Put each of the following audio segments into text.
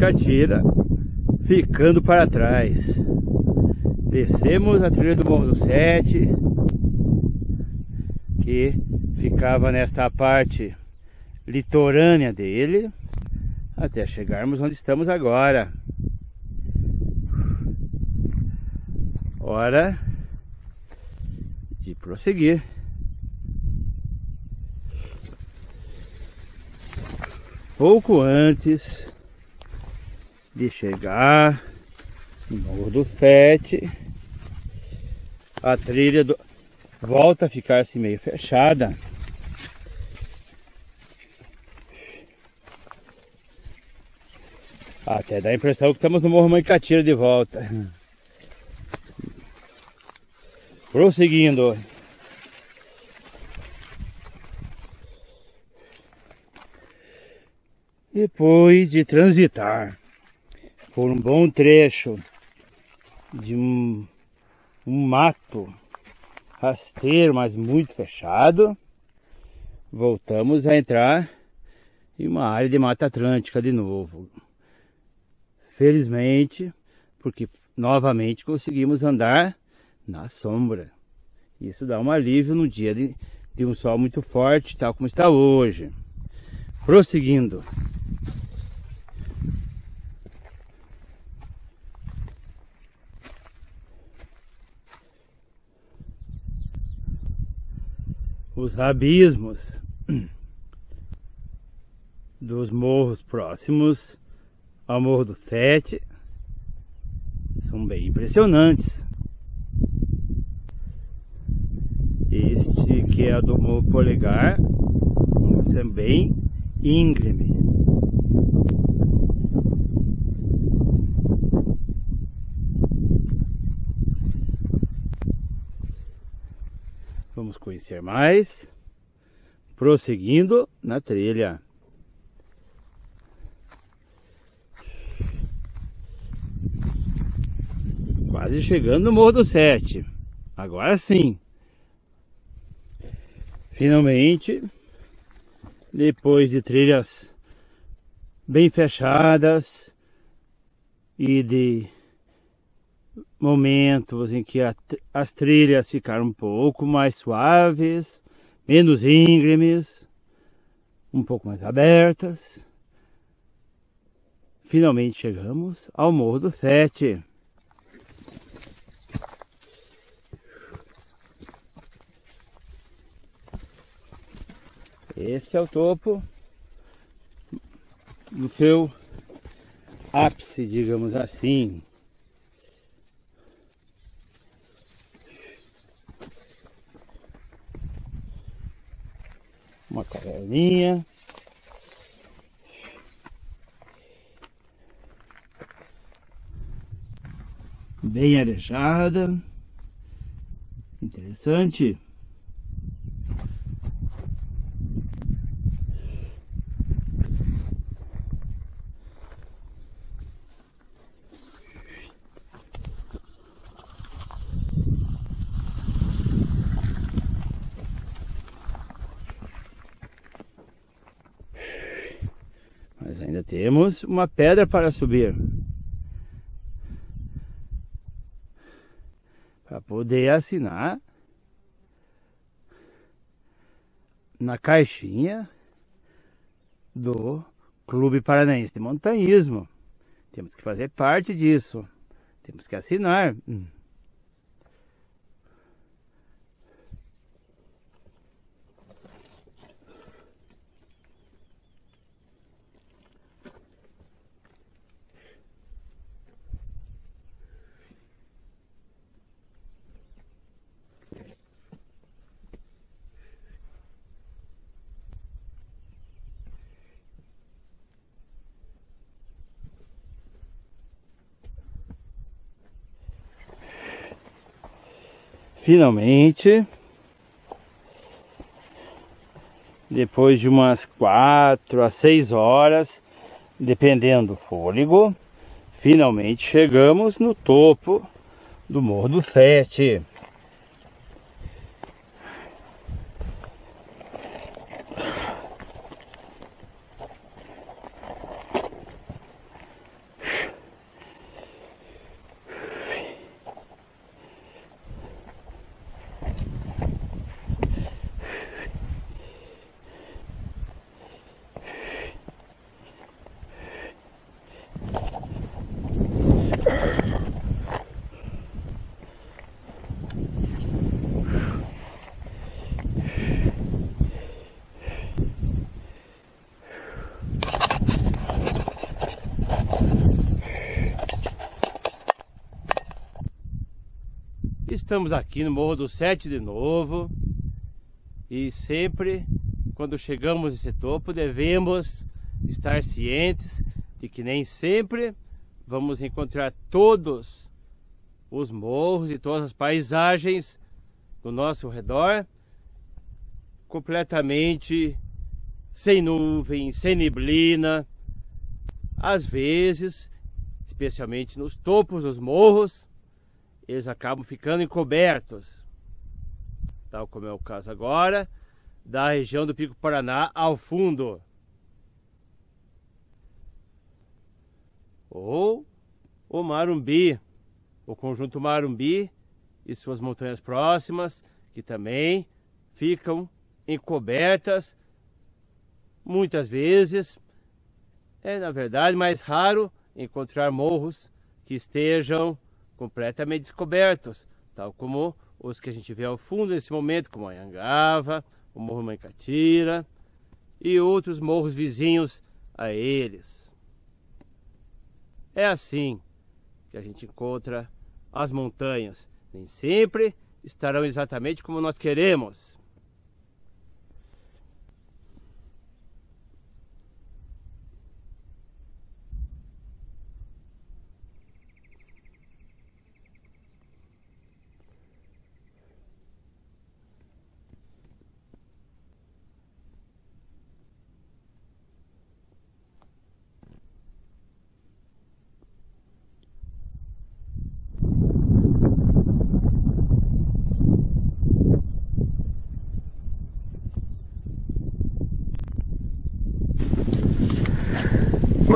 Manticatira ficando para trás. Descemos a trilha do Morro do Sete, que ficava nesta parte litorânea dele, até chegarmos onde estamos agora. Hora de prosseguir. Pouco antes de chegar no Morro do Sete, a trilha volta a ficar assim meio fechada. Até dá a impressão que estamos no Morro Manticatira de volta. Prosseguindo. Depois de transitar por um bom trecho de um mato rasteiro, mas muito fechado, voltamos a entrar em uma área de Mata Atlântica de novo. Felizmente, porque novamente conseguimos andar na sombra. Isso dá um alívio no dia de um sol muito forte, tal como está hoje. Prosseguindo. Os abismos dos morros próximos ao Morro do Sete são bem impressionantes. Este que é do Morro Polegar, também íngreme. Vamos conhecer mais, prosseguindo na trilha. Quase chegando no Morro do Sete. Agora sim. Finalmente, depois de trilhas bem fechadas e de momentos em que as trilhas ficaram um pouco mais suaves, menos íngremes, um pouco mais abertas, finalmente chegamos ao Morro do Sete. Este é o topo do seu ápice, digamos assim. Uma caverninha. Bem arejada. Interessante. Mas ainda temos uma pedra para subir. Para poder assinar na caixinha do Clube Paranaense de Montanhismo. Temos que fazer parte disso. Temos que assinar. Finalmente, depois de umas 4 a 6 horas, dependendo do fôlego, finalmente chegamos no topo do Morro do Sete. Estamos aqui no Morro do Sete de novo. E sempre, quando chegamos nesse topo, devemos estar cientes de que nem sempre vamos encontrar todos os morros e todas as paisagens do nosso redor completamente sem nuvem, sem neblina. Às vezes, especialmente nos topos dos morros, eles acabam ficando encobertos, tal como é o caso agora da região do Pico Paraná ao fundo. Ou o Marumbi, o conjunto Marumbi e suas montanhas próximas, que também ficam encobertas. Muitas vezes é, na verdade, mais raro encontrar morros que estejam completamente descobertos, tal como os que a gente vê ao fundo nesse momento, como a Anhangava, o Morro Mancatira e outros morros vizinhos a eles. É assim que a gente encontra as montanhas. Nem sempre estarão exatamente como nós queremos.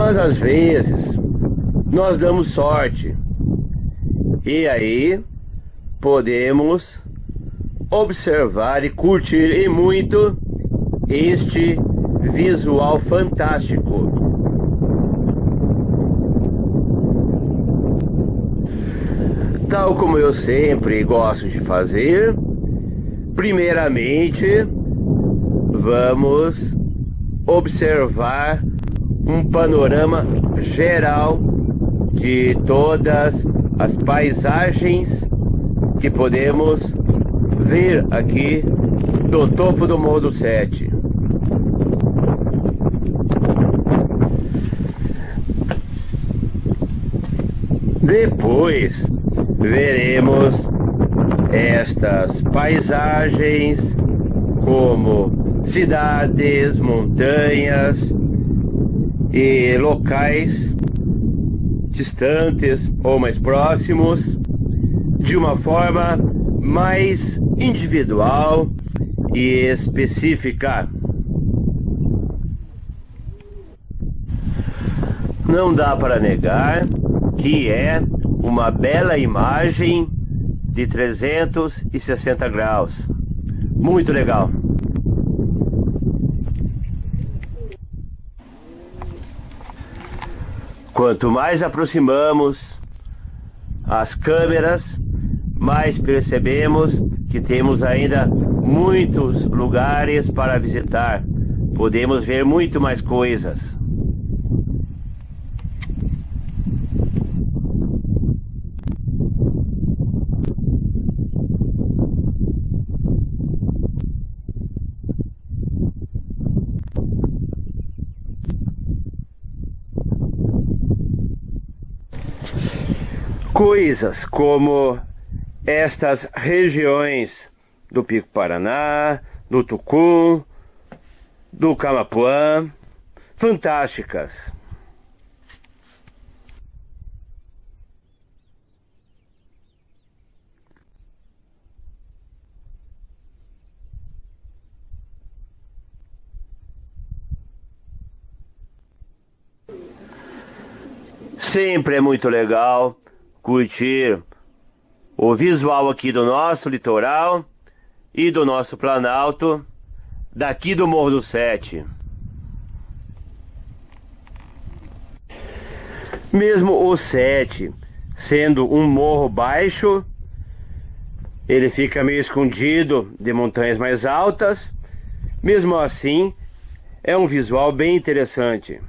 Mas às vezes nós damos sorte e aí podemos observar e curtir e muito este visual fantástico. Tal como eu sempre gosto de fazer, primeiramente vamos observar um panorama geral de todas as paisagens que podemos ver aqui do topo do Morro do Sete. Depois veremos estas paisagens como cidades, montanhas e locais distantes ou mais próximos de uma forma mais individual e específica. Não dá para negar que é uma bela imagem de 360 graus. Muito legal. Quanto mais aproximamos as câmeras, mais percebemos que temos ainda muitos lugares para visitar. Podemos ver muito mais coisas. Coisas como estas regiões do Pico Paraná, do Tucum, do Camapuã, fantásticas. Sempre é muito legal curtir o visual aqui do nosso litoral e do nosso Planalto, daqui do Morro do Sete. Mesmo o Sete sendo um morro baixo, ele fica meio escondido de montanhas mais altas. Mesmo assim, é um visual bem interessante.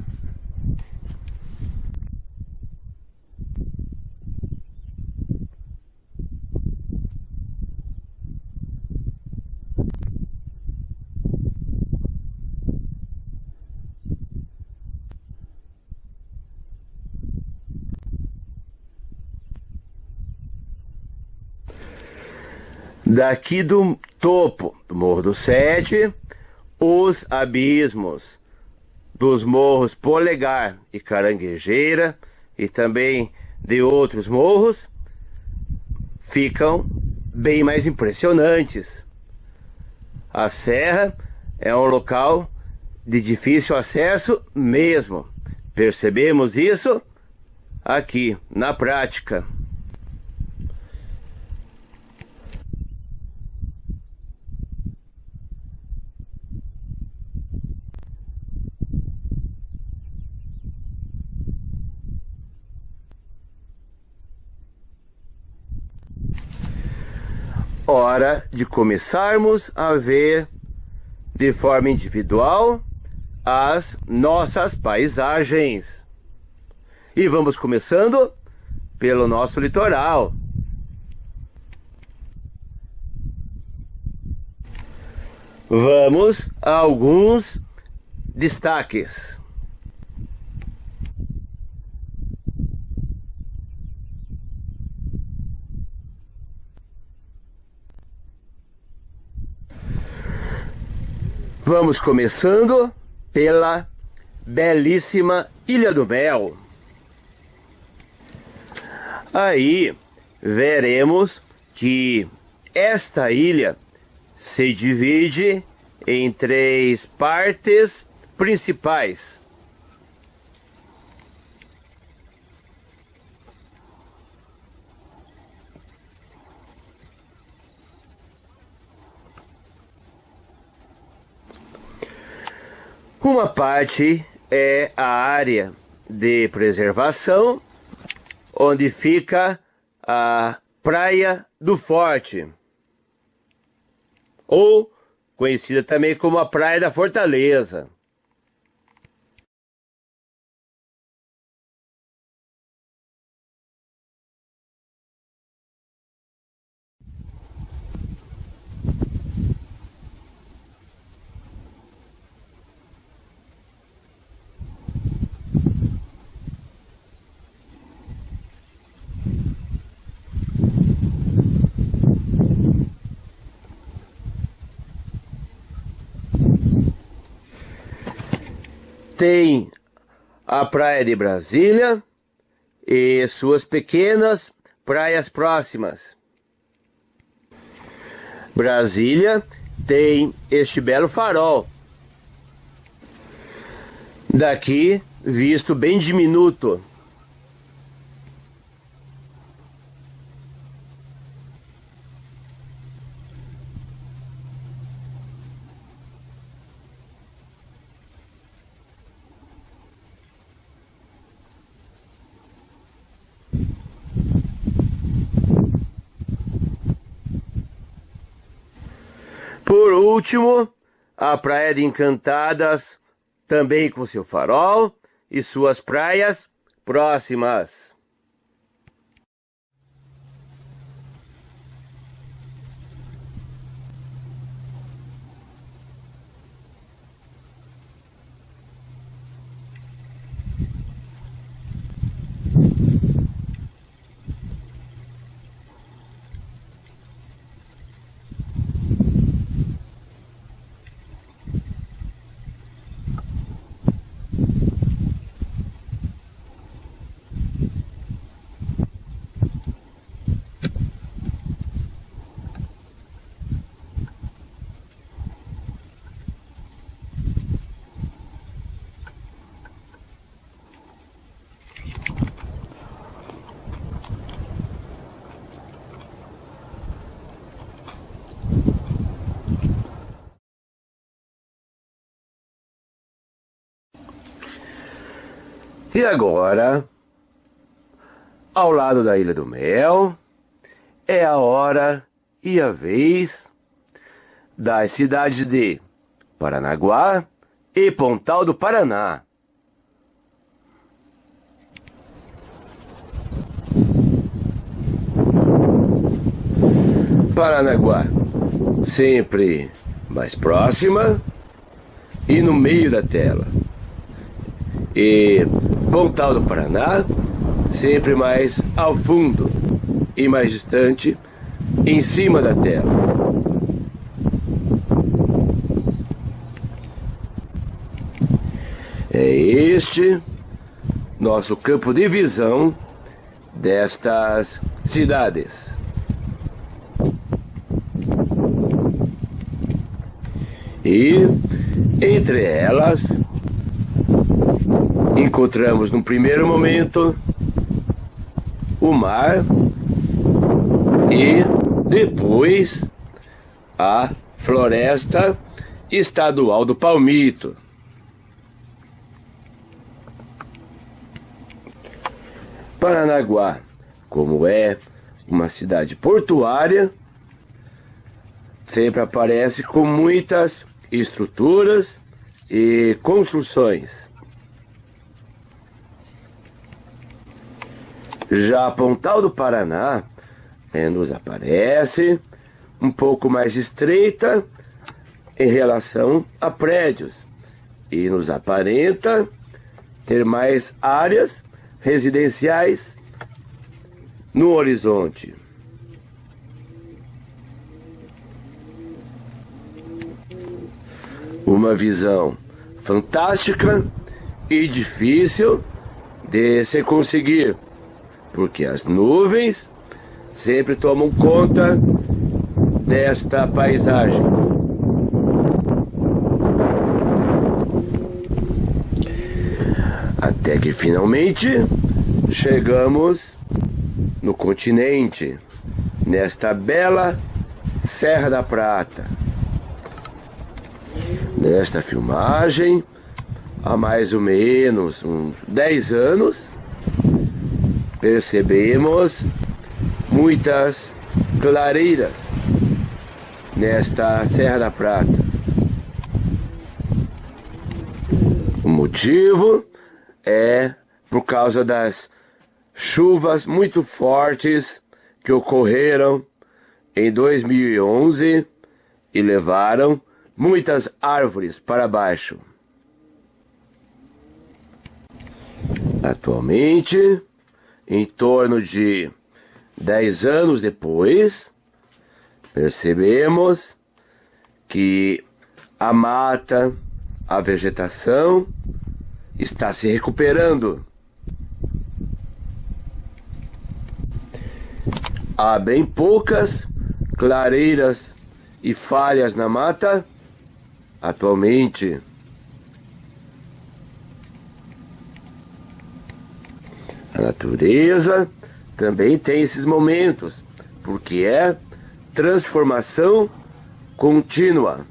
Daqui do topo do Morro do Sete, os abismos dos morros Polegar e Caranguejeira e também de outros morros ficam bem mais impressionantes. A serra é um local de difícil acesso mesmo. Percebemos isso aqui na prática. Hora de começarmos a ver de forma individual as nossas paisagens. E vamos começando pelo nosso litoral. Vamos a alguns destaques. Vamos começando pela belíssima Ilha do Mel. Aí veremos que esta ilha se divide em 3 partes principais. Uma parte é a área de preservação, onde fica a Praia do Forte, ou conhecida também como a Praia da Fortaleza. Tem a Praia de Brasília e suas pequenas praias próximas. Brasília tem este belo farol, daqui visto bem diminuto. Por último, a Praia de Encantadas, também com seu farol e suas praias próximas. E agora, ao lado da Ilha do Mel, é a hora e a vez das cidades de Paranaguá e Pontal do Paraná. Paranaguá, sempre mais próxima e no meio da tela. E Pontal do Paraná, sempre mais ao fundo e mais distante, em cima da tela. É este nosso campo de visão destas cidades. E entre elas encontramos no primeiro momento o mar e depois a Floresta Estadual do Palmito. Paranaguá, como é uma cidade portuária, sempre aparece com muitas estruturas e construções. Já a Pontal do Paraná nos aparece um pouco mais estreita em relação a prédios e nos aparenta ter mais áreas residenciais no horizonte. Uma visão fantástica e difícil de se conseguir, porque as nuvens sempre tomam conta desta paisagem. Até que finalmente chegamos no continente, nesta bela Serra da Prata. Nesta filmagem, há mais ou menos uns 10 anos, percebemos muitas clareiras nesta Serra da Prata. O motivo é por causa das chuvas muito fortes que ocorreram em 2011 e levaram muitas árvores para baixo. Atualmente, em torno de 10 anos depois, percebemos que a mata, a vegetação está se recuperando. Há bem poucas clareiras e falhas na mata atualmente. A natureza também tem esses momentos, porque é transformação contínua.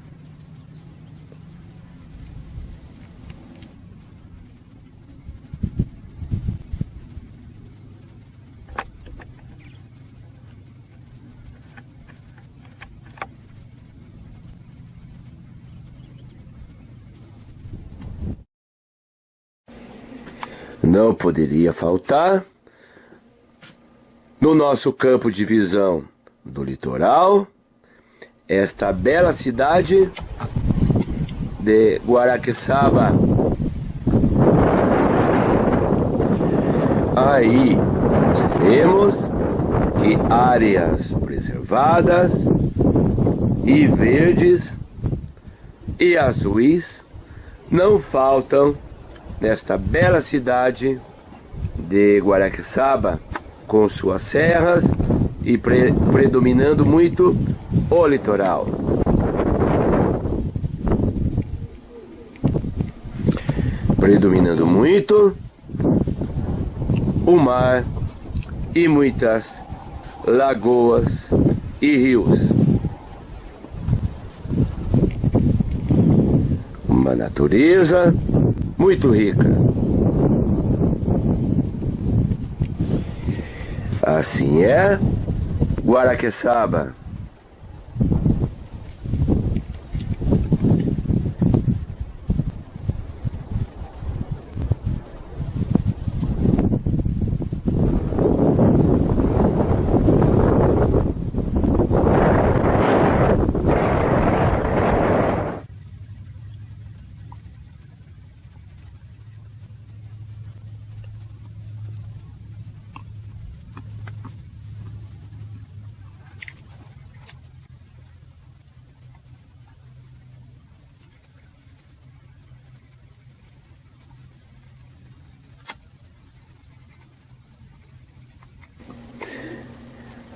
Não poderia faltar no nosso campo de visão do litoral esta bela cidade de Guaraqueçaba. Aí nós temos que áreas preservadas e verdes e azuis não faltam nesta bela cidade de Guaraqueçaba, com suas serras e predominando muito o litoral. Predominando muito o mar e muitas lagoas e rios. Uma natureza muito rica. Assim é Guaraqueçaba.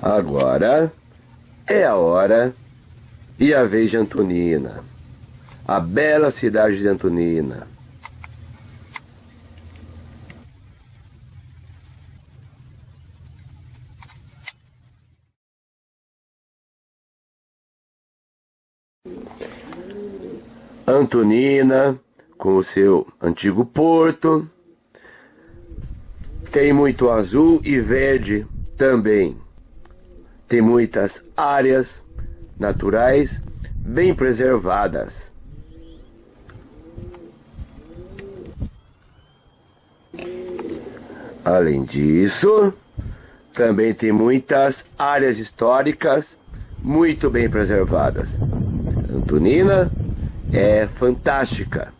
Agora é a hora e a vez de Antonina, a bela cidade de Antonina. Antonina, com o seu antigo porto, tem muito azul e verde também. Tem muitas áreas naturais bem preservadas. Além disso, também tem muitas áreas históricas muito bem preservadas. Antonina é fantástica.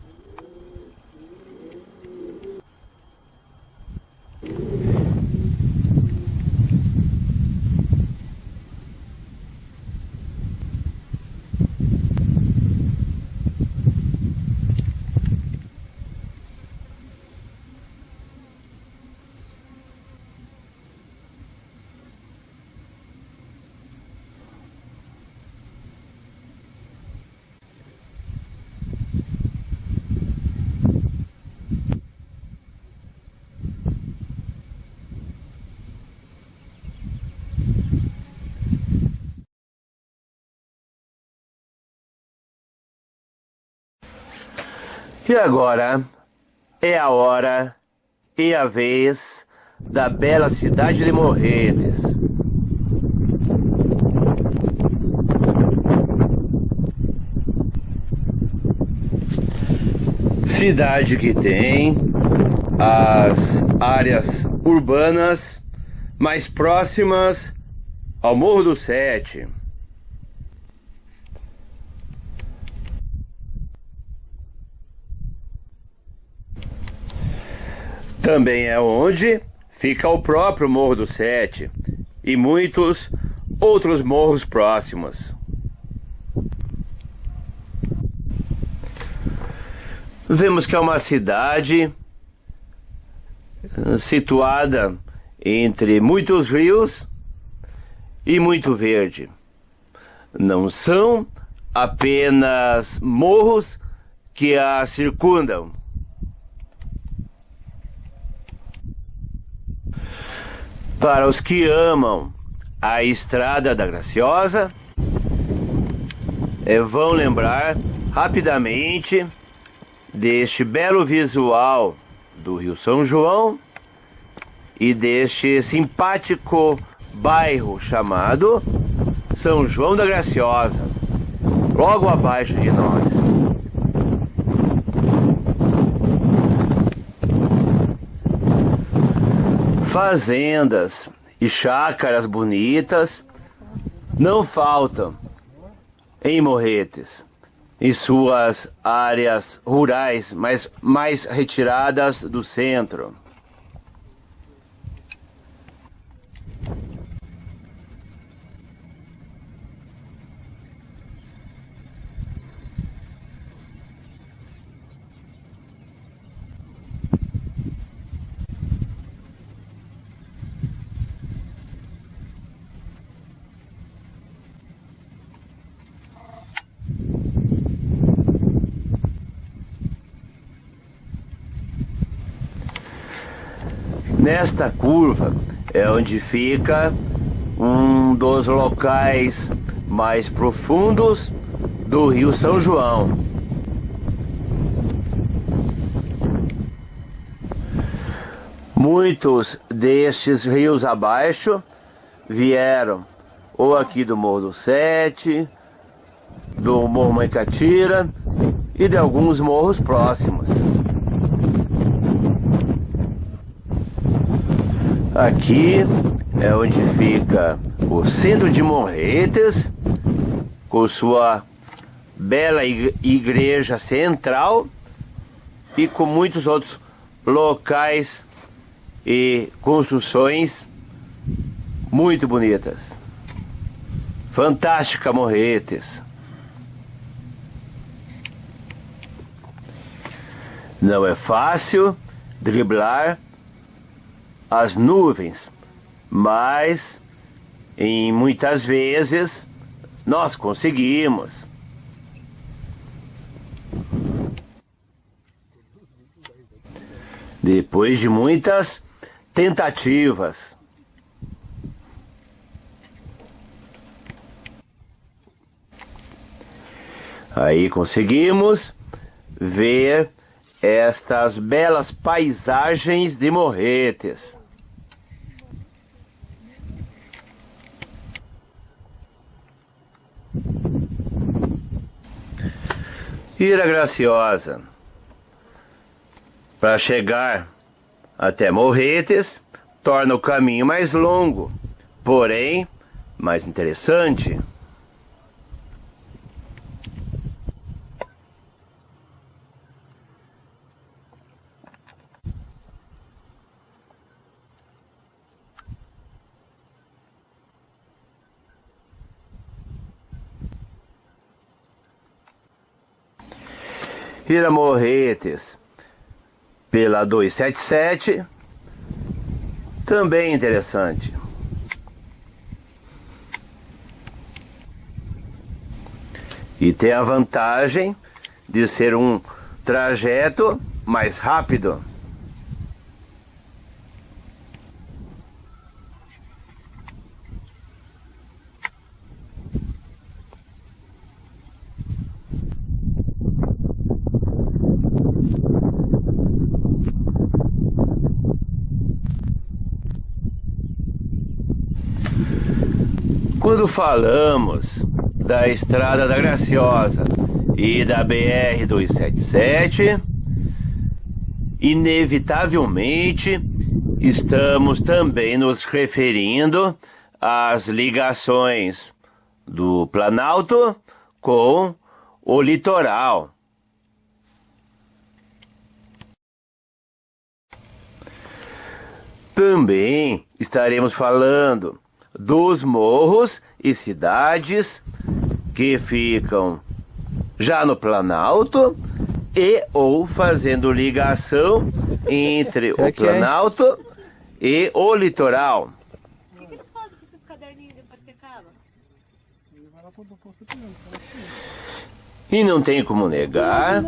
E agora é a hora e a vez da bela cidade de Morretes. Cidade que tem as áreas urbanas mais próximas ao Morro do Sete. Também é onde fica o próprio Morro do Sete e muitos outros morros próximos. Vemos que é uma cidade situada entre muitos rios e muito verde. Não são apenas morros que a circundam. Para os que amam a Estrada da Graciosa, vão lembrar rapidamente deste belo visual do Rio São João e deste simpático bairro chamado São João da Graciosa, logo abaixo de nós. Fazendas e chácaras bonitas não faltam em Morretes, em suas áreas rurais mais retiradas do centro. Nesta curva é onde fica um dos locais mais profundos do Rio São João. Muitos destes rios abaixo vieram ou aqui do Morro do Sete, do Morro Maicatira e de alguns morros próximos. Aqui é onde fica o centro de Morretes, com sua bela igreja central e com muitos outros locais e construções muito bonitas. Fantástica Morretes. Não é fácil driblar as nuvens, mas E muitas vezes nós conseguimos. Depois de muitas tentativas. Aí conseguimos ver estas belas paisagens de Morretes. Ira Graciosa. Para chegar até Morretes, torna o caminho mais longo, porém mais interessante. Ir a Morretes pela 277, também interessante. E tem a vantagem de ser um trajeto mais rápido. Quando falamos da Estrada da Graciosa e da BR-277, inevitavelmente estamos também nos referindo às ligações do Planalto com o litoral. Também estaremos falando dos morros e cidades que ficam já no Planalto e ou fazendo ligação entre o Planalto e o litoral. O que eles fazem com esses caderninhos depois que acaba? E não tem como negar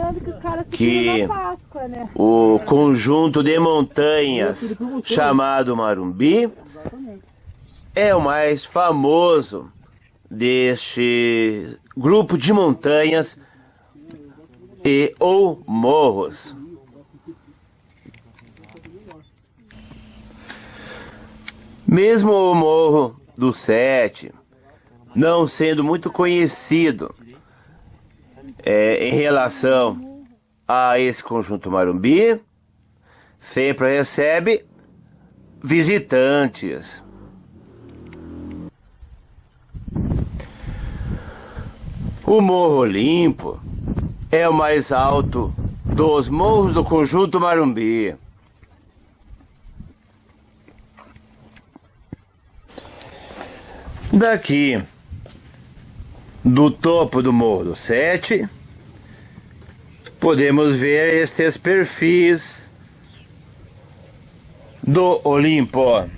que o conjunto de montanhas chamado Marumbi é o mais famoso deste grupo de montanhas e ou morros. Mesmo o Morro do Sete não sendo muito conhecido em relação a esse conjunto Marumbi, sempre recebe visitantes. O Morro Limpo é o mais alto dos morros do conjunto Marumbi. Daqui, do topo do Morro do Sete, podemos ver estes perfis do Olimpo.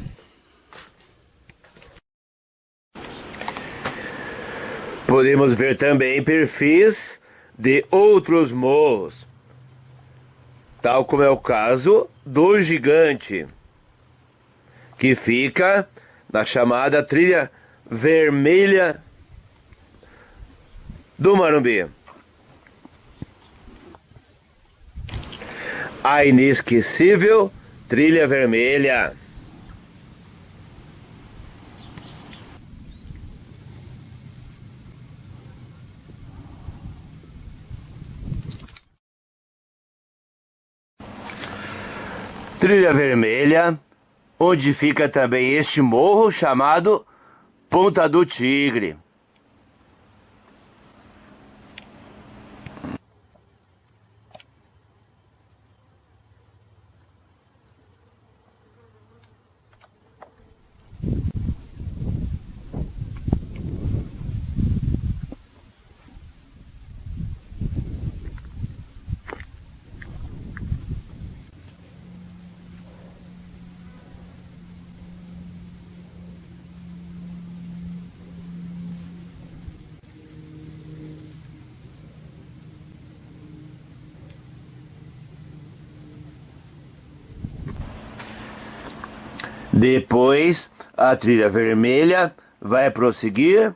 Podemos ver também perfis de outros morros, tal como é o caso do Gigante, que fica na chamada Trilha Vermelha do Marumbi. A inesquecível Trilha Vermelha. Trilha Vermelha, onde fica também este morro chamado Ponta do Tigre. Depois, a trilha vermelha vai prosseguir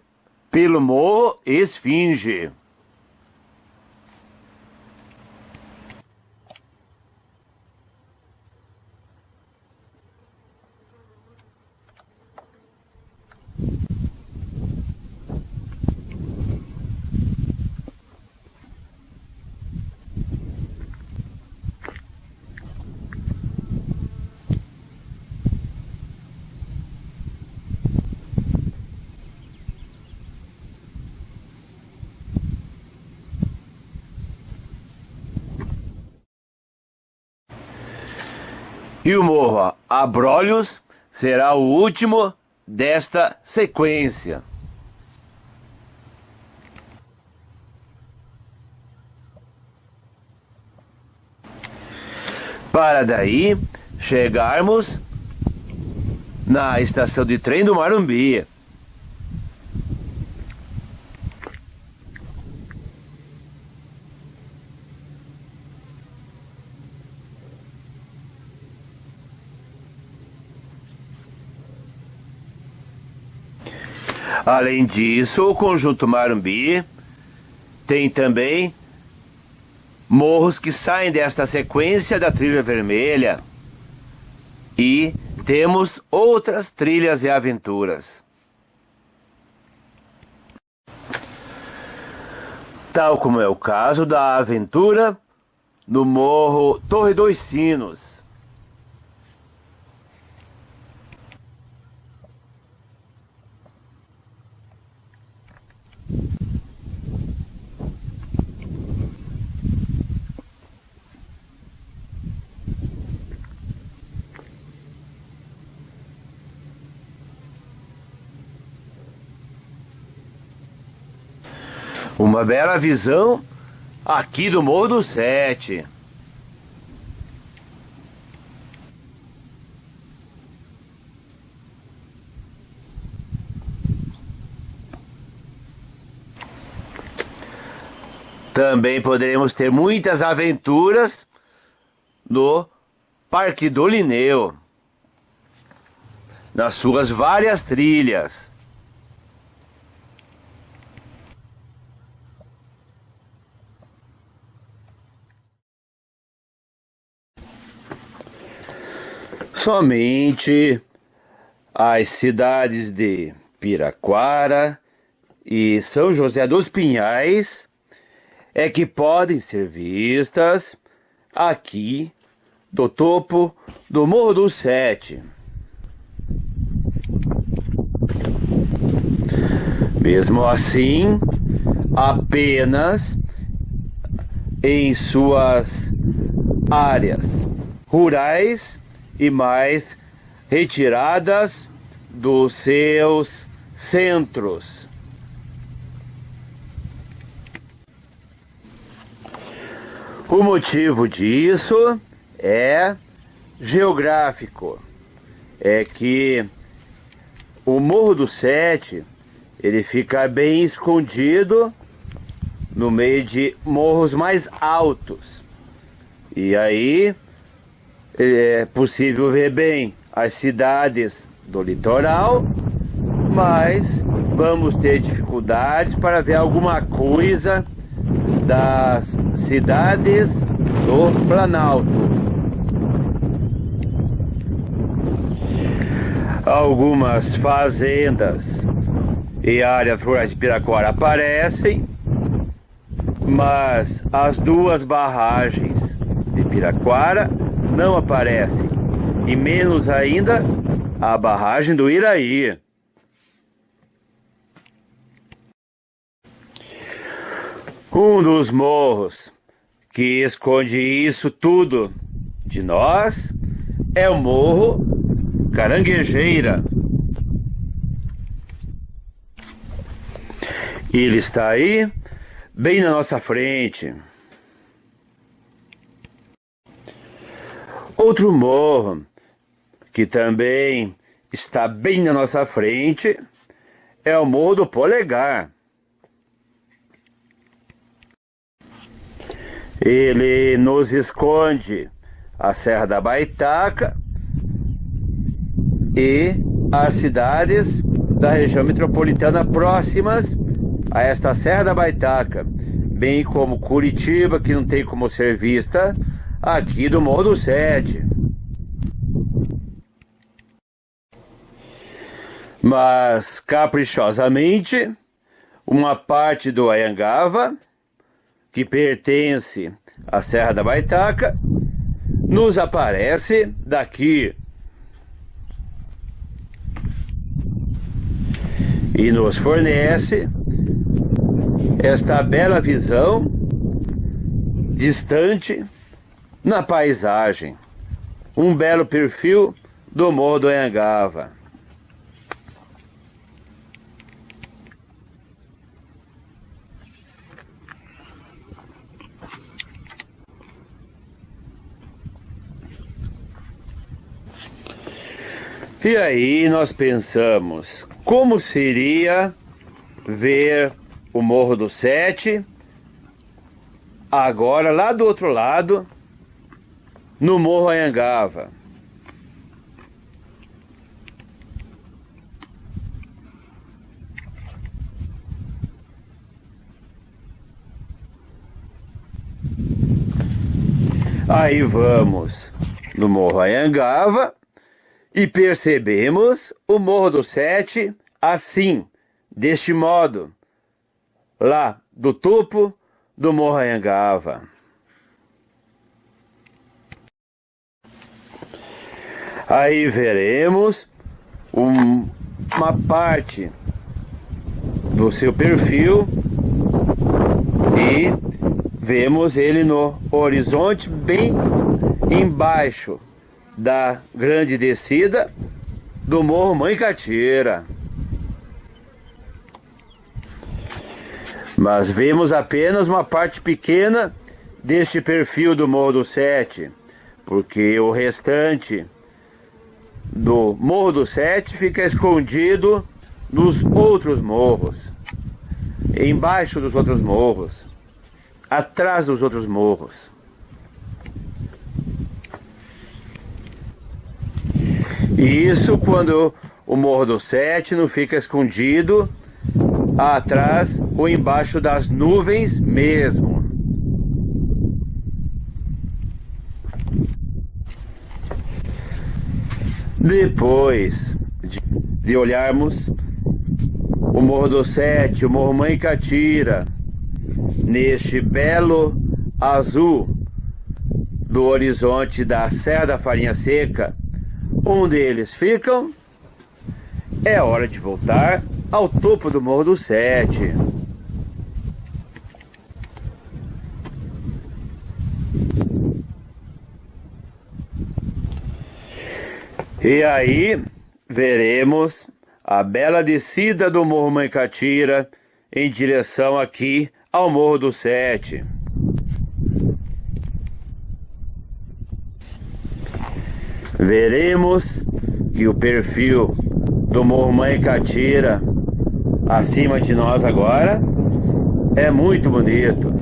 pelo Morro Esfinge. E o Morro Abrolhos será o último desta sequência. Para daí chegarmos na estação de trem do Marumbi. Além disso, o Conjunto Marumbi tem também morros que saem desta sequência da trilha vermelha. E temos outras trilhas e aventuras. Tal como é o caso da aventura no Morro Torre dos Sinos. Uma bela visão aqui do Morro do Sete. Também poderemos ter muitas aventuras no Parque do Linneu, nas suas várias trilhas. Somente as cidades de Piraquara e São José dos Pinhais é que podem ser vistas aqui do topo do Morro do Sete. Mesmo assim, apenas em suas áreas rurais e mais retiradas dos seus centros. O motivo disso é geográfico. É que o Morro do Sete, ele fica bem escondido no meio de morros mais altos. E aí é possível ver bem as cidades do litoral, mas vamos ter dificuldades para ver alguma coisa das cidades do Planalto. Algumas fazendas e áreas rurais de Piraquara aparecem, mas as duas barragens de Piraquara não aparecem, e menos ainda a barragem do Iraí. Um dos morros que esconde isso tudo de nós é o Morro Caranguejeira. Ele está aí, bem na nossa frente. Outro morro que também está bem na nossa frente é o Morro do Polegar. Ele nos esconde a Serra da Baitaca e as cidades da região metropolitana próximas a esta Serra da Baitaca, bem como Curitiba, que não tem como ser vista aqui do Morro do Sete. Mas, caprichosamente, uma parte do Anhangaba, que pertence à Serra da Baitaca, nos aparece daqui e nos fornece esta bela visão distante na paisagem, um belo perfil do Morro do Anhangaba. E aí nós pensamos, como seria ver o Morro do Sete agora lá do outro lado, no Morro Anhangaba? Aí vamos no Morro Anhangaba e percebemos o Morro do Sete assim, deste modo, lá do topo do Morro Anhangaba. Aí veremos uma parte do seu perfil e vemos ele no horizonte bem embaixo da grande descida do Morro Mancateira. Mas vemos apenas uma parte pequena deste perfil do Morro do Sete, porque o restante do Morro do Sete fica escondido nos outros morros, embaixo dos outros morros, atrás dos outros morros. E isso quando o Morro do Sete não fica escondido atrás ou embaixo das nuvens mesmo. Depois de olharmos o Morro do Sete, o Morro Mancateira, neste belo azul do horizonte da Serra da Farinha Seca, onde eles ficam, é hora de voltar ao topo do Morro do Sete. E aí veremos a bela descida do Morro Mancateira em direção aqui ao Morro do Sete. Veremos que o perfil do Morro Mancateira acima de nós agora é muito bonito.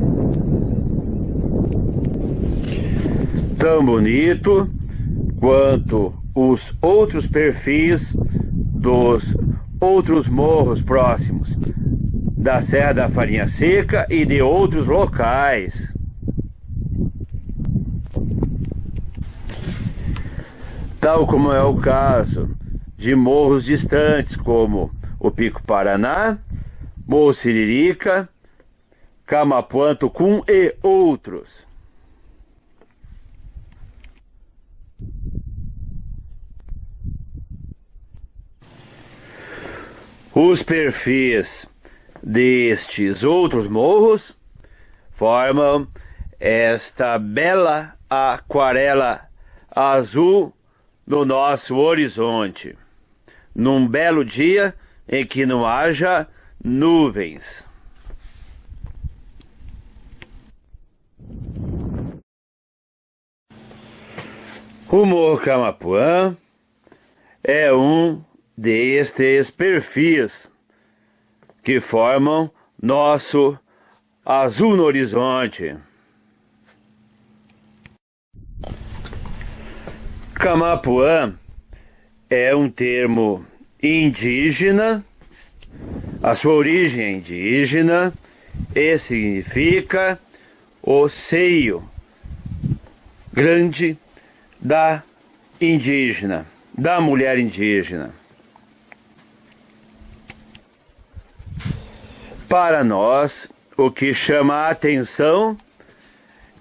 Tão bonito quanto os outros perfis dos outros morros próximos da Serra da Farinha Seca e de outros locais. Tal como é o caso de morros distantes como o Pico Paraná, Morro Siririca, Camapuã, Tucum e outros. Os perfis destes outros morros formam esta bela aquarela azul no nosso horizonte, num belo dia em que não haja nuvens. O Morro Camapuã é um destes perfis que formam nosso azul no horizonte. Camapuã é um termo indígena, a sua origem é indígena e significa o seio grande da indígena, da mulher indígena. Para nós, o que chama a atenção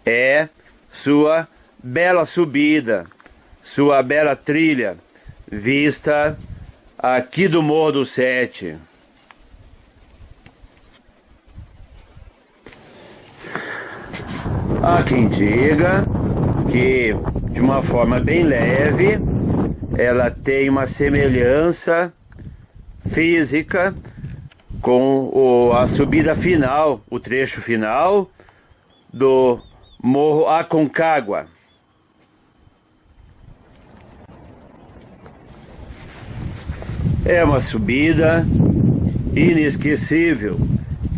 é sua bela subida, sua bela trilha, vista aqui do Morro do Sete. Há quem diga que, de uma forma bem leve, ela tem uma semelhança física com a subida final, o trecho final do Morro Aconcagua. É uma subida inesquecível,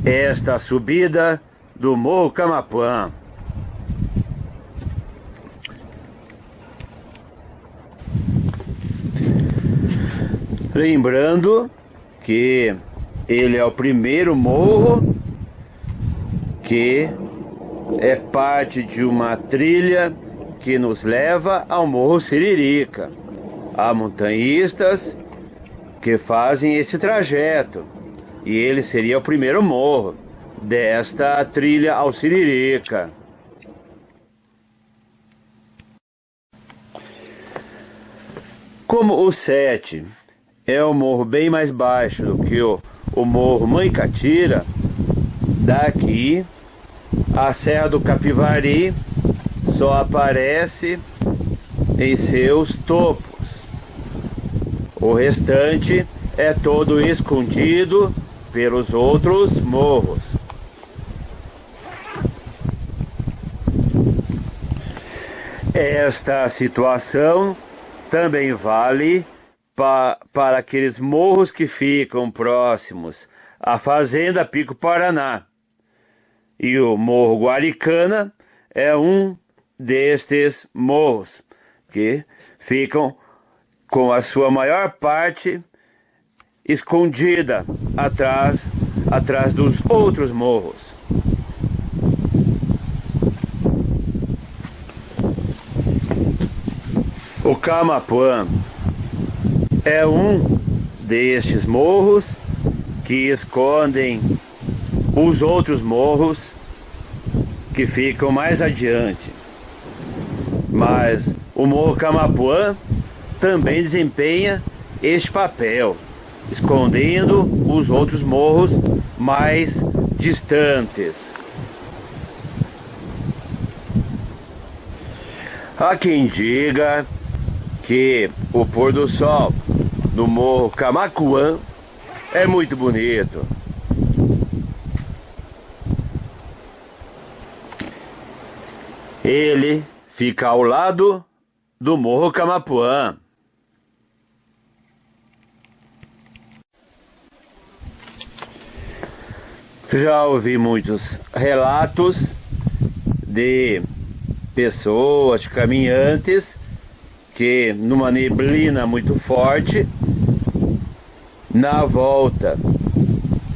esta subida do Morro Camapuã. Lembrando que ele é o primeiro morro que é parte de uma trilha que nos leva ao Morro Siririca. Há montanhistas que fazem esse trajeto e ele seria o primeiro morro desta trilha ao Siririca. Como o 7 é um morro bem mais baixo do que o Morro Mãe Catira, daqui a Serra do Capivari só aparece em seus topos. O restante é todo escondido pelos outros morros. Esta situação também vale para aqueles morros que ficam próximos à Fazenda Pico Paraná. E o Morro Guaricana é um destes morros que ficam com a sua maior parte escondida atrás dos outros morros. O Camapuã é um destes morros que escondem os outros morros que ficam mais adiante. Mas o Morro Camapuã também desempenha este papel, escondendo os outros morros mais distantes. Há quem diga que o pôr do sol no Morro Camapuã é muito bonito. Ele fica ao lado do Morro Camapuã. Já ouvi muitos relatos de pessoas, de caminhantes, que numa neblina muito forte, na volta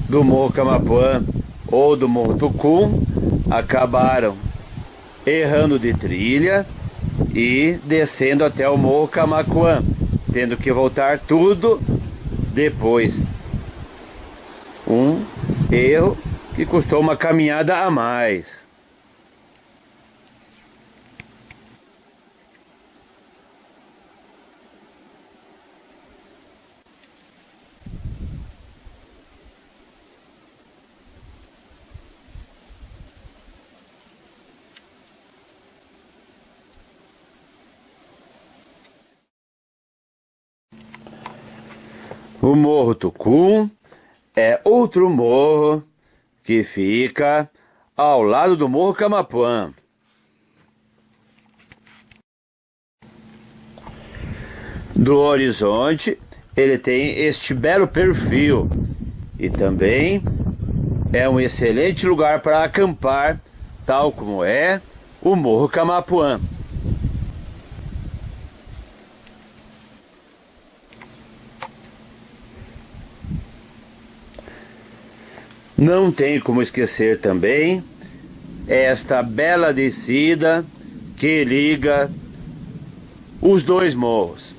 do Morro Camapuã ou do Morro Tucum, acabaram errando de trilha e descendo até o Morro Camapuã, tendo que voltar tudo depois. Um erro que custou uma caminhada a mais. O Morro Tucum é outro morro que fica ao lado do Morro Camapuã. Do horizonte, ele tem este belo perfil e também é um excelente lugar para acampar, tal como é o Morro Camapuã. Não tem como esquecer também esta bela descida que liga os dois morros,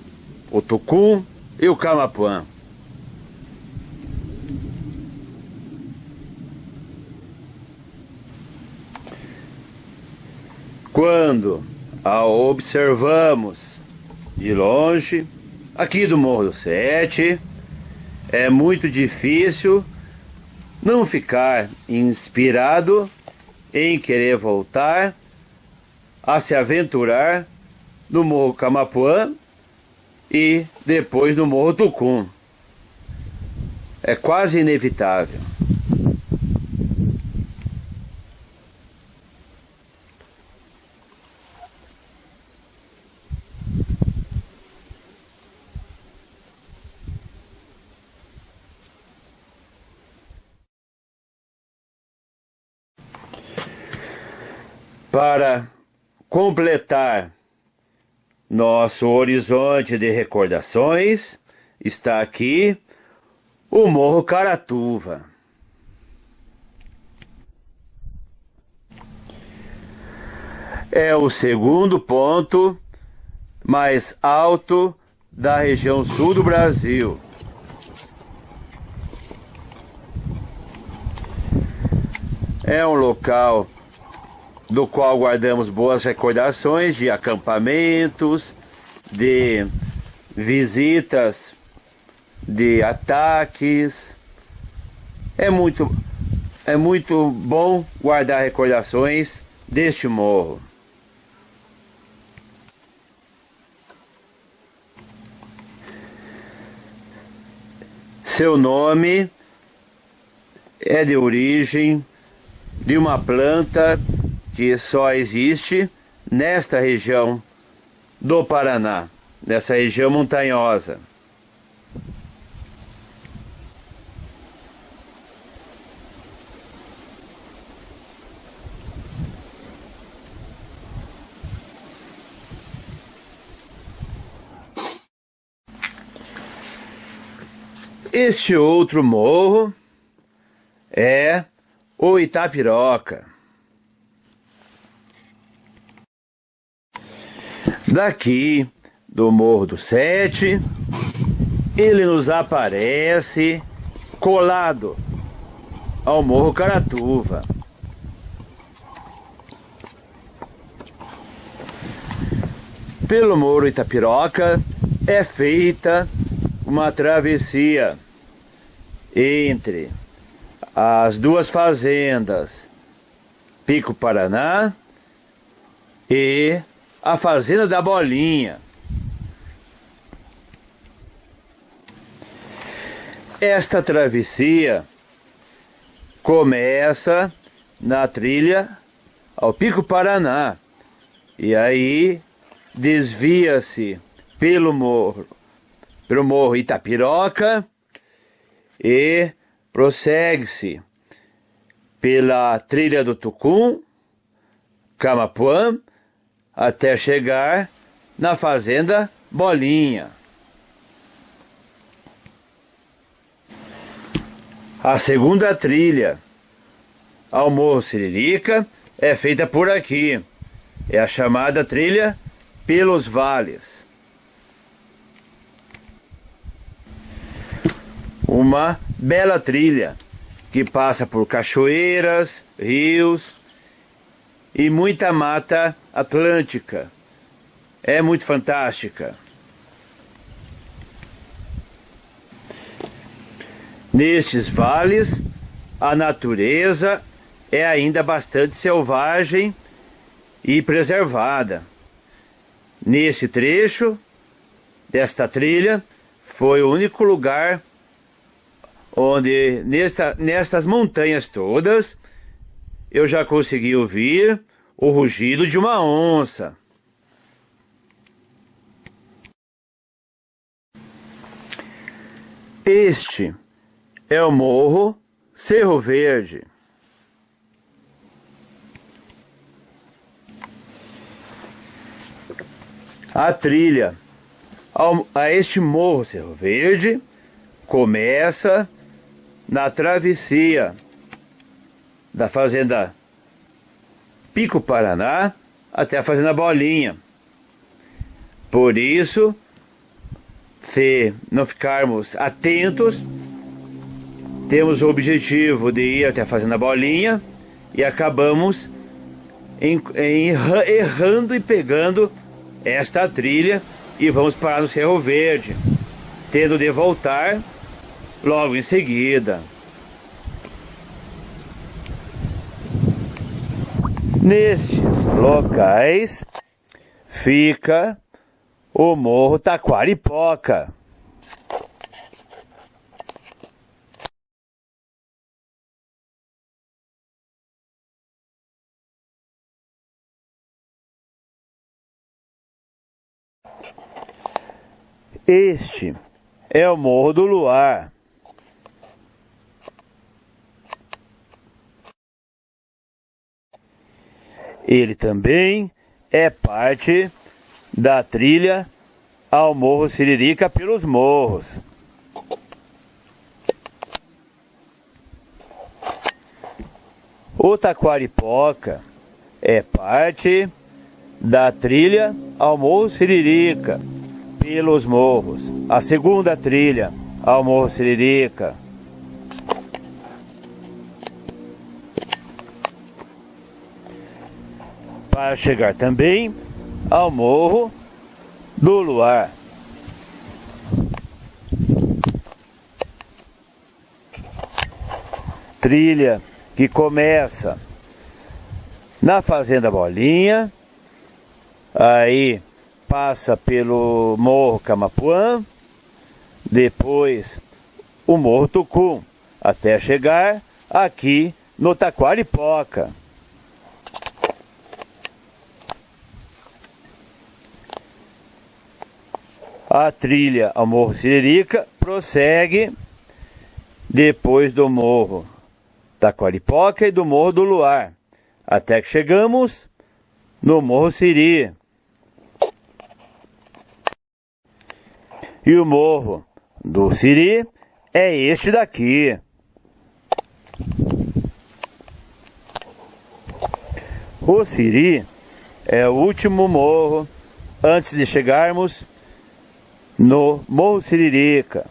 o Tucum e o Camapuã. Quando a observamos de longe, aqui do Morro do Sete, é muito difícil não ficar inspirado em querer voltar a se aventurar no Morro Camapuã e depois no Morro Tucum. É quase inevitável. Para completar nosso horizonte de recordações, está aqui o Morro Caratuva. É o segundo ponto mais alto da região sul do Brasil. É um local do qual guardamos boas recordações de acampamentos, de visitas, de ataques. É muito bom guardar recordações deste morro. Seu nome é de origem de uma planta que só existe nesta região do Paraná, nessa região montanhosa. Este outro morro é o Itapiroca. Daqui do Morro do Sete, ele nos aparece colado ao Morro Caratuva. Pelo Morro Itapiroca é feita uma travessia entre as duas fazendas Pico Paraná e a Fazenda da Bolinha. Esta travessia começa na trilha ao Pico Paraná e aí desvia-se pelo morro Itapiroca e prossegue-se pela trilha do Tucum, Camapuã, até chegar na Fazenda Bolinha. A segunda trilha ao Morro Siririca é feita por aqui. É a chamada trilha pelos vales. Uma bela trilha que passa por cachoeiras, rios e muita mata atlântica. É muito fantástica. Nestes vales, a natureza é ainda bastante selvagem e preservada. Nesse trecho desta trilha, foi o único lugar onde, nestas montanhas todas, eu já consegui ouvir o rugido de uma onça. Este é o Morro Cerro Verde. A trilha a este Morro Cerro Verde começa na travessia da fazenda Pico Paraná até a fazenda Bolinha. Por isso, se não ficarmos atentos, temos o objetivo de ir até a fazenda Bolinha e acabamos errando e pegando esta trilha e vamos parar no Cerro Verde, tendo de voltar logo em seguida. Nestes locais fica o Morro Taquaripoca. Este é o Morro do Luar. Ele também é parte da trilha ao Morro Siririca pelos morros. O Taquaripoca é parte da trilha ao Morro Siririca pelos morros. A segunda trilha ao Morro Siririca. Para chegar também ao Morro do Luar. Trilha que começa na Fazenda Bolinha, aí passa pelo Morro Camapuã, depois o Morro Tucum, até chegar aqui no Taquaripoca. A trilha ao Morro Siririca prossegue depois do Morro Taquaripoca e do Morro do Luar, até que chegamos no Morro Siri. E o Morro do Siri é este daqui. O Siri é o último morro antes de chegarmos no Morro Siririca.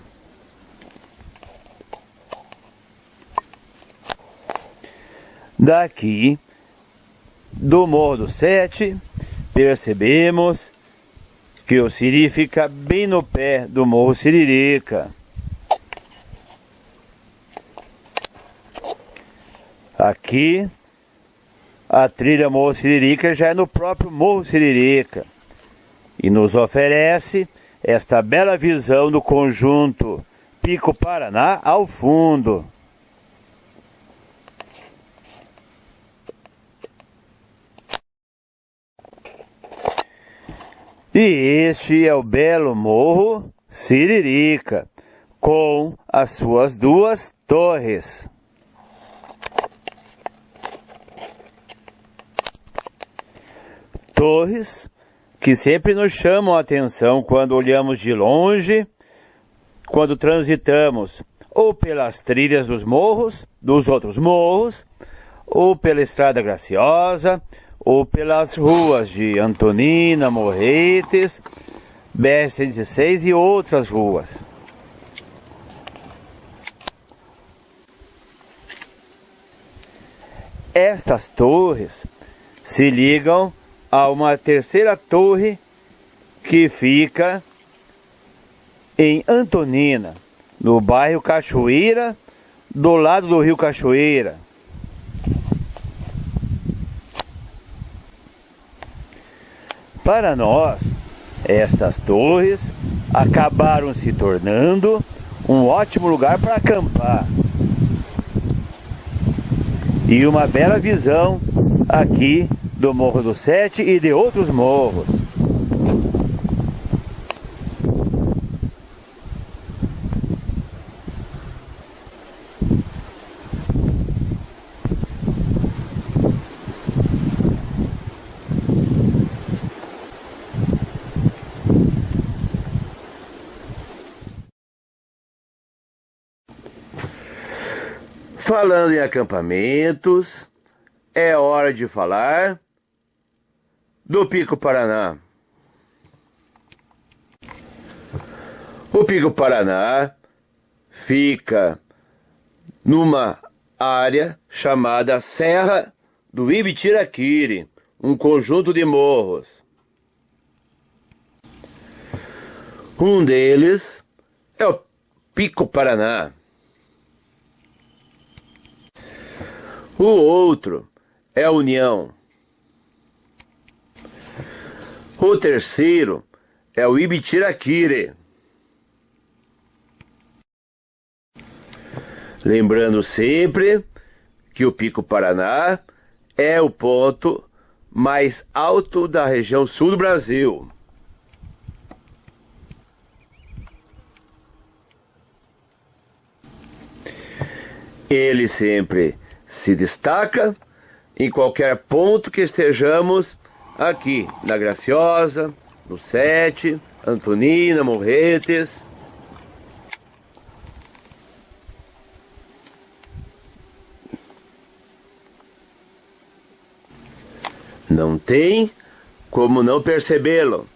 Daqui do Morro do Sete, percebemos que o Siri fica bem no pé do Morro Siririca. Aqui, a trilha Morro Siririca já é no próprio Morro Siririca e nos oferece esta bela visão do conjunto Pico Paraná ao fundo. E este é o belo Morro Siririca, com as suas duas torres. Torres que sempre nos chamam a atenção quando olhamos de longe, quando transitamos ou pelas trilhas dos morros, dos outros morros, ou pela Estrada Graciosa, ou pelas ruas de Antonina, Morretes, BR-116 e outras ruas. Estas torres se ligam a uma terceira torre que fica em Antonina, no bairro Cachoeira, do lado do rio Cachoeira. Para nós, estas torres acabaram se tornando um ótimo lugar para acampar. E uma bela visão aqui do Morro do Sete e de outros morros. Falando em acampamentos, é hora de falar do Pico Paraná. O Pico Paraná fica numa área chamada Serra do Ibitiraquiri, um conjunto de morros. Um deles é o Pico Paraná. O outro é a União. O terceiro é o Ibitiraquiri. Lembrando sempre que o Pico Paraná é o ponto mais alto da região sul do Brasil. Ele sempre se destaca em qualquer ponto que estejamos aqui, na Graciosa, no Sete, Antonina, Morretes. Não tem como não percebê-lo.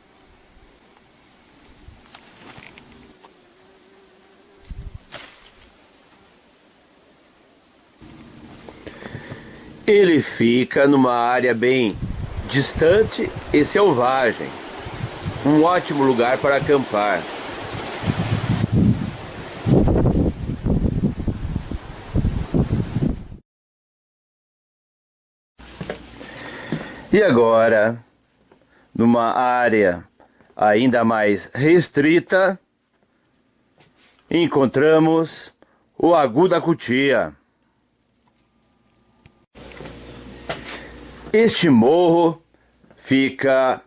Ele fica numa área bem distante e selvagem. Um ótimo lugar para acampar. E agora, numa área ainda mais restrita, encontramos o Agu da Cutia. Este morro fica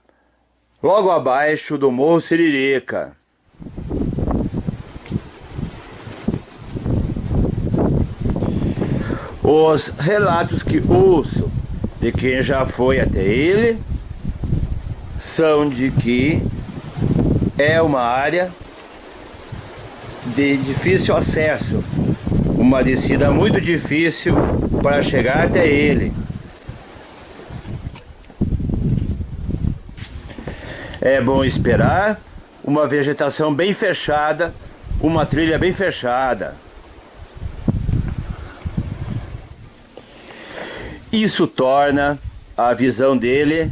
logo abaixo do Morro Siririca. Os relatos que ouço de quem já foi até ele são de que é uma área de difícil acesso, uma descida muito difícil para chegar até ele. É bom esperar uma vegetação bem fechada, uma trilha bem fechada. Isso torna a visão dele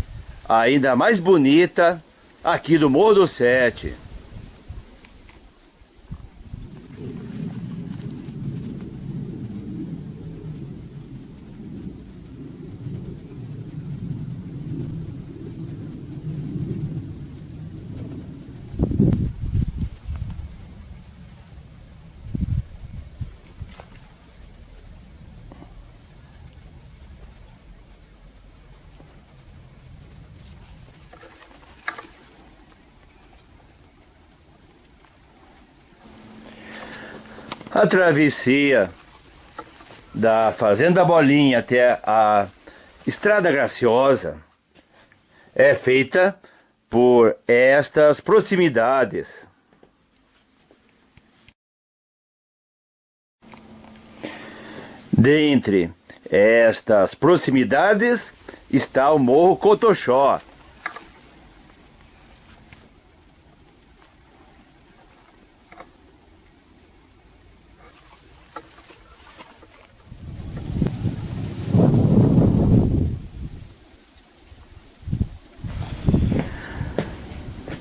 ainda mais bonita aqui do Morro do Sete. A travessia da Fazenda Bolinha até a Estrada Graciosa é feita por estas proximidades. Dentre estas proximidades está o Morro Cotoxó.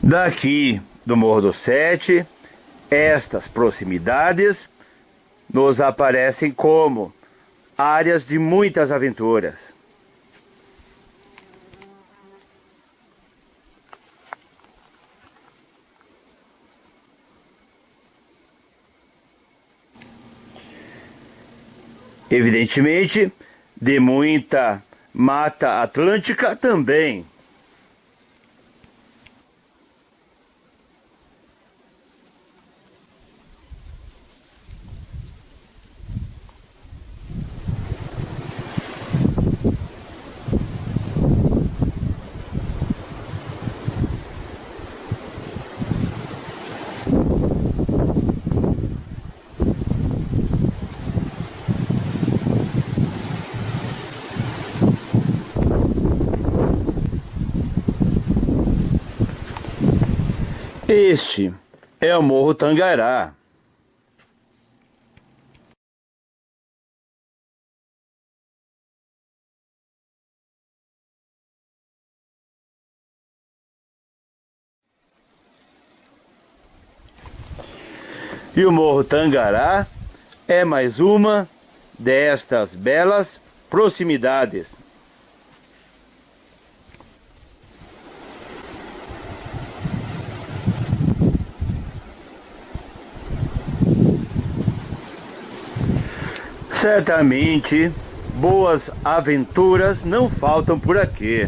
Daqui do Morro do Sete, estas proximidades nos aparecem como áreas de muitas aventuras. Evidentemente, de muita Mata Atlântica também. Este é o Morro Tangará. E o Morro Tangará é mais uma destas belas proximidades. Certamente, boas aventuras não faltam por aqui.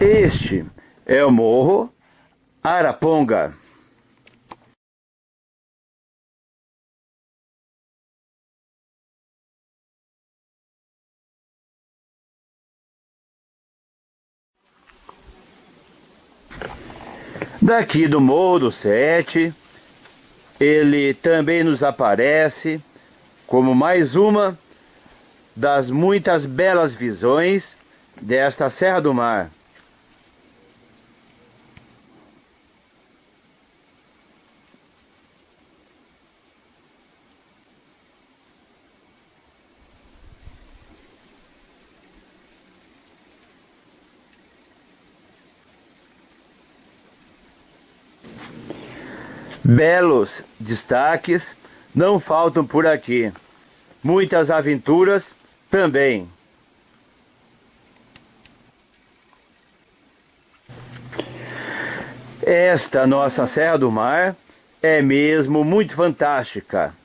Este é o Morro Araponga. Daqui do Morro do Sete, ele também nos aparece como mais uma das muitas belas visões desta Serra do Mar. Belos destaques não faltam por aqui. Muitas aventuras também. Esta nossa Serra do Mar é mesmo muito fantástica.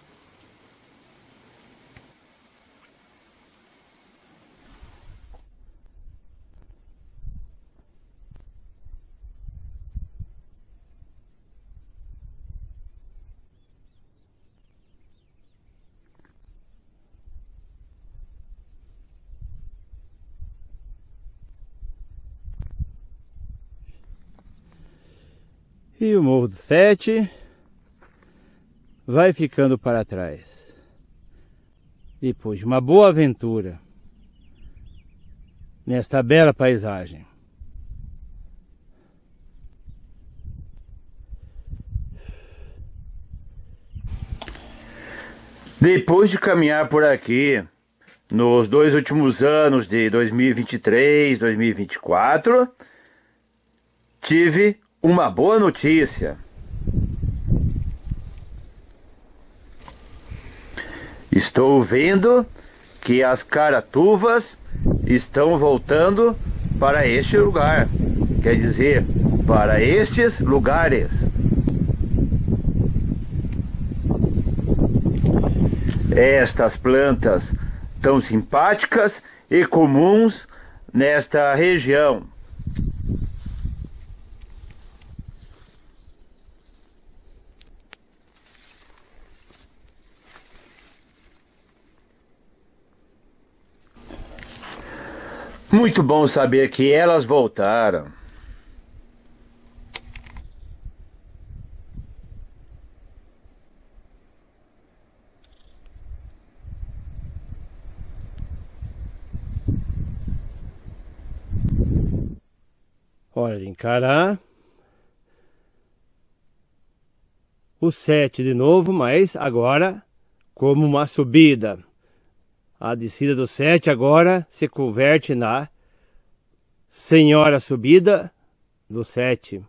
E o Morro do Sete vai ficando para trás. Depois de uma boa aventura nesta bela paisagem. Depois de caminhar por aqui nos 2 últimos anos de 2023, 2024, tive uma boa notícia. Estou vendo que as caratuvas estão voltando para este lugar. Quer dizer, para estes lugares. Estas plantas tão simpáticas e comuns nesta região. Muito bom saber que elas voltaram. Hora de encarar o 7 de novo, mas agora como uma subida. A descida do 7 agora se converte na Senhora Subida do 7.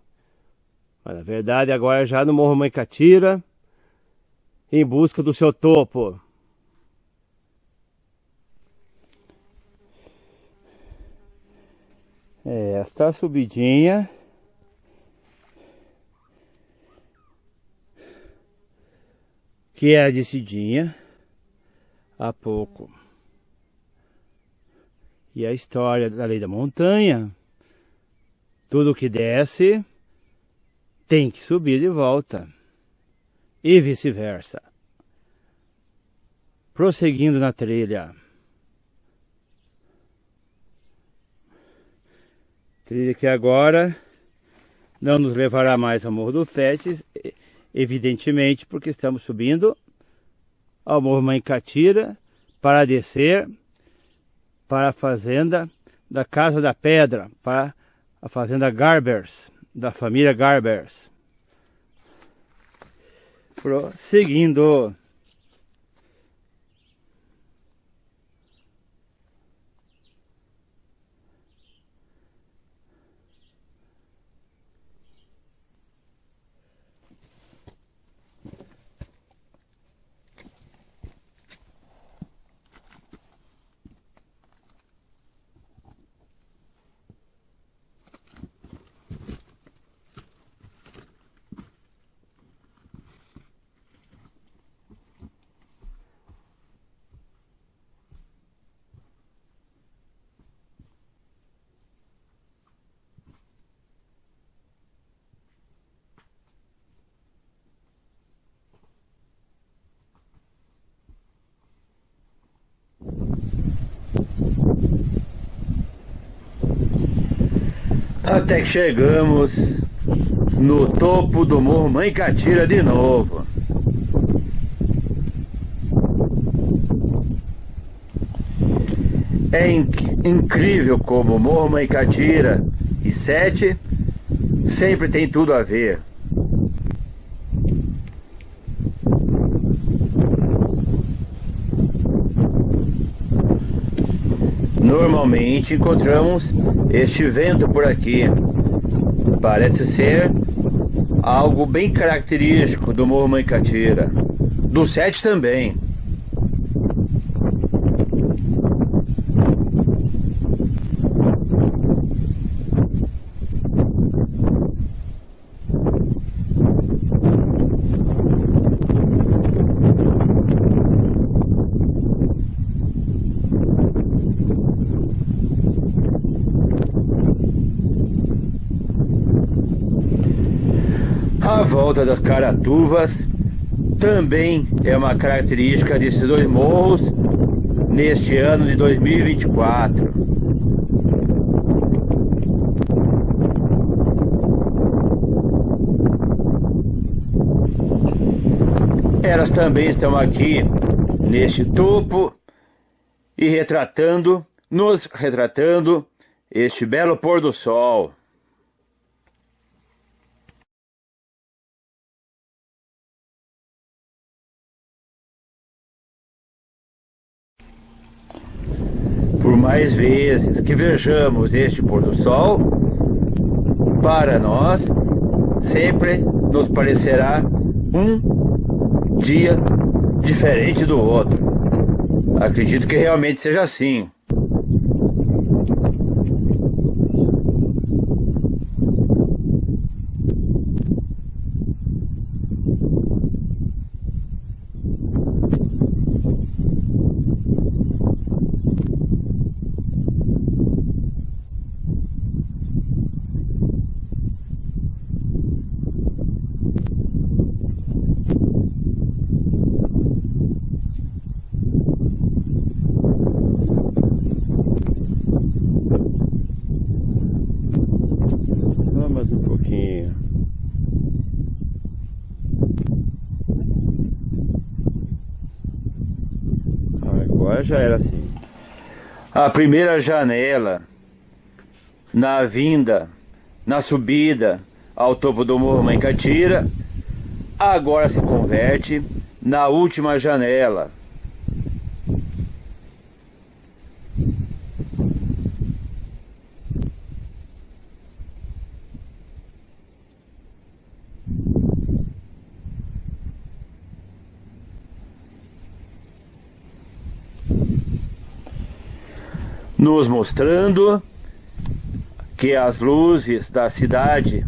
Mas na verdade agora já no Morro Mãe Catira, em busca do seu topo. Esta subidinha que é a descidinha há pouco. E a história da lei da montanha, tudo que desce tem que subir de volta. E vice-versa. Prosseguindo na trilha. Trilha que agora não nos levará mais ao Morro do Fetes, evidentemente porque estamos subindo ao Morro Mãe Catira para descer para a fazenda da Casa da Pedra, para a fazenda Garbers, da família Garbers. Prosseguindo. Até que chegamos no topo do Morro Mãe Catira de novo. É incrível como o Morro Mãe Catira e Sete sempre tem tudo a ver. Normalmente encontramos este vento por aqui. Parece ser algo bem característico do Morro Mãe Catira. Do Sete também. A volta das Caratuvas também é uma característica desses dois morros neste ano de 2024. Elas também estão aqui neste topo e nos retratando este belo pôr do sol. Por mais vezes que vejamos este pôr do sol, para nós sempre nos parecerá um dia diferente do outro. Acredito que realmente seja assim. Mais um pouquinho. Agora já era assim. A primeira janela na vinda, na subida ao topo do Morro Mãe Catira, agora se converte na última janela. Nos mostrando que as luzes das cidades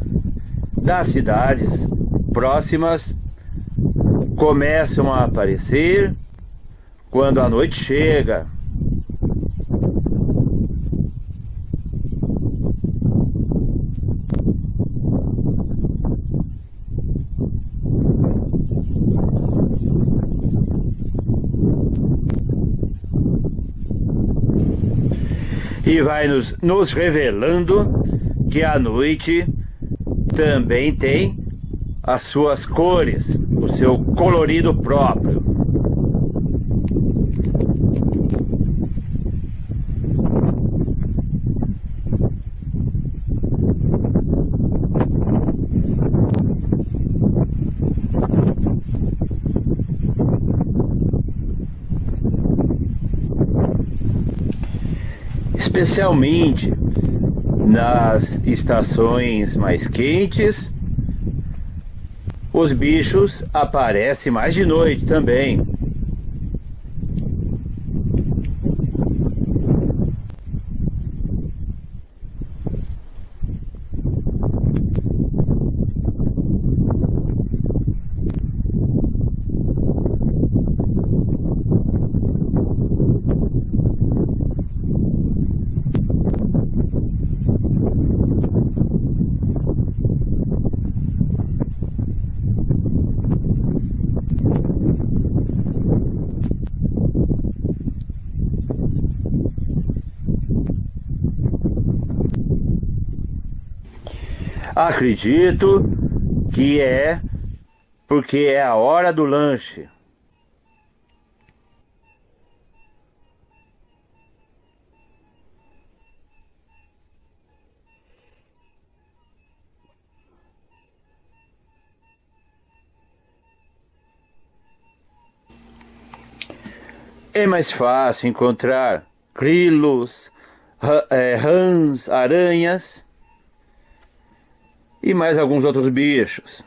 próximas começam a aparecer quando a noite chega. E vai nos revelando que à noite também tem as suas cores, o seu colorido próprio. Especialmente nas estações mais quentes, os bichos aparecem mais de noite também. Acredito que é porque é a hora do lanche. É mais fácil encontrar grilos, rãs, aranhas e mais alguns outros bichos.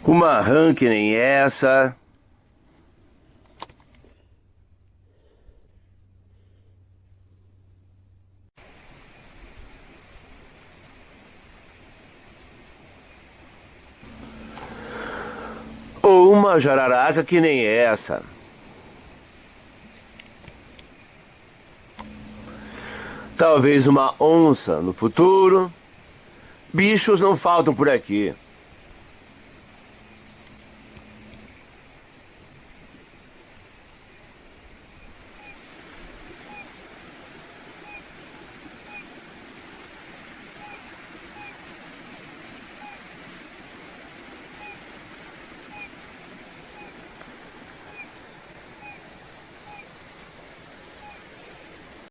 Uma rã que nem essa. Ou uma jararaca que nem essa. Talvez uma onça no futuro. Bichos não faltam por aqui.